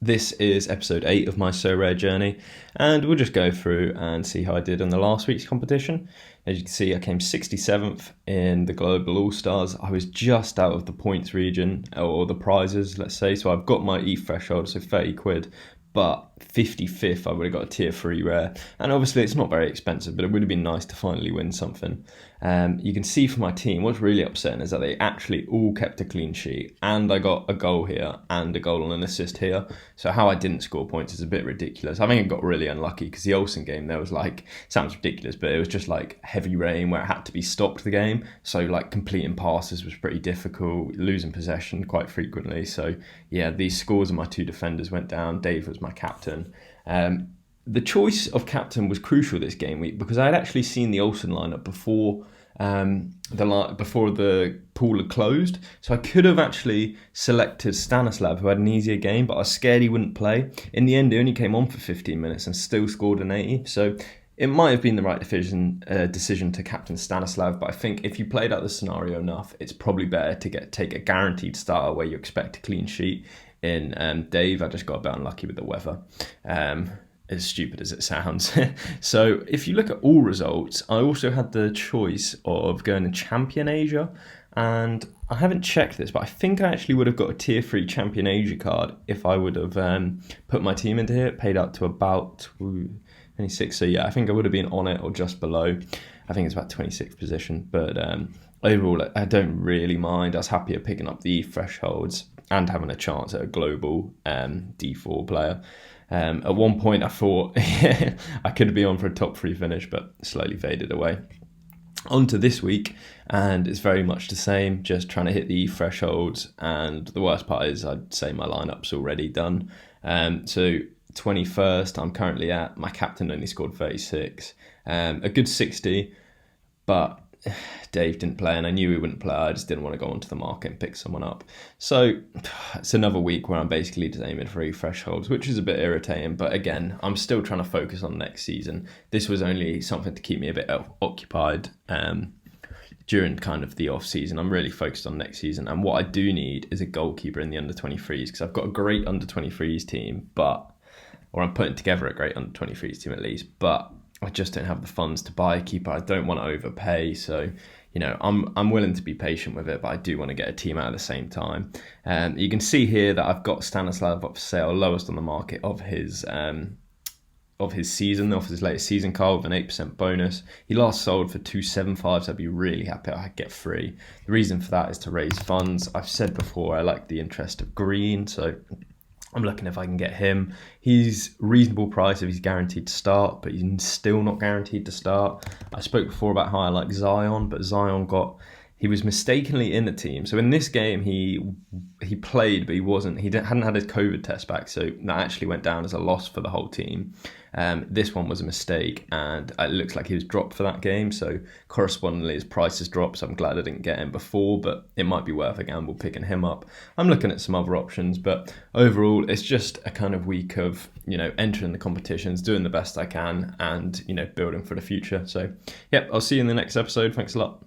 This is episode 8 of my Sorare journey, and we'll just go through and see how I did in the last week's competition. As you can see, I came 67th in the Global AllStars. I was just out of the points region, or the prizes, let's say, so I've got my E threshold, so 30 quid, but 55th I would have got a tier 3 rare, and obviously it's not very expensive, but it would have been nice to finally win something. You can see for my team, what's really upsetting is that they actually all kept a clean sheet, and I got a goal here and a goal and an assist here. So how I didn't score points is a bit ridiculous. I think I got really unlucky because the Olsen game, there was sounds ridiculous, but it was just like heavy rain where it had to be stopped the game. So like completing passes was pretty difficult, losing possession quite frequently. So yeah, these scores of my two defenders went down. Dave was my captain. The choice of captain was crucial this game week because I had actually seen the Olsen lineup before the pool had closed, so I could have actually selected Stanislav, who had an easier game, but I was scared he wouldn't play. In the end, he only came on for 15 minutes and still scored an 80, so it might have been the right decision to captain Stanislav, but I think if you played out the scenario enough, it's probably better to take a guaranteed starter where you expect a clean sheet. In Dave, I just got a bit unlucky with the weather. As stupid as it sounds. So if you look at all results, I also had the choice of going to Champion Asia, and I haven't checked this, but I think I actually would have got a tier 3 Champion Asia card if I would have put my team into here. It paid out to about 26, so yeah, I think I would have been on it or just below. I think it's about 26th position, but overall I don't really mind. I was happier picking up the thresholds and having a chance at a global D4 player. At one point I thought I could be on for a top 3 finish, but slowly faded away. On to this week, and it's very much the same, just trying to hit the thresholds, and the worst part is I'd say my lineup's already done. So 21st I'm currently at, my captain only scored 36, a good 60, but Dave didn't play and I knew he wouldn't play. I just didn't want to go onto the market and pick someone up. So it's another week where I'm basically just aiming for 3 thresholds, which is a bit irritating. But again, I'm still trying to focus on next season. This was only something to keep me a bit occupied during kind of the off season. I'm really focused on next season. And what I do need is a goalkeeper in the under 23s, because I've got a great under 23s team, or I'm putting together a great under 23s team at least, but I just don't have the funds to buy a keeper. I don't want to overpay, so I'm willing to be patient with it, but I do want to get a team out at the same time. You can see here that I've got Stanislav up for sale, lowest on the market of his season, of his latest season card, with an 8% bonus. He last sold for 275, so I'd be really happy I'd get free. The reason for that is to raise funds. I've said before I like the interest of green, so I'm looking if I can get him. He's reasonable price if he's guaranteed to start, but he's still not guaranteed to start. I spoke before about how I like Zion, but he was mistakenly in the team. So in this game, he played, but hadn't had his COVID test back, so that actually went down as a loss for the whole team. This one was a mistake, and it looks like he was dropped for that game, so correspondingly his price has dropped, so I'm glad I didn't get him before, but it might be worth a gamble picking him up. I'm looking at some other options, but overall it's just a kind of week of entering the competitions, doing the best I can, and building for the future. So yeah, I'll see you in the next episode. Thanks a lot.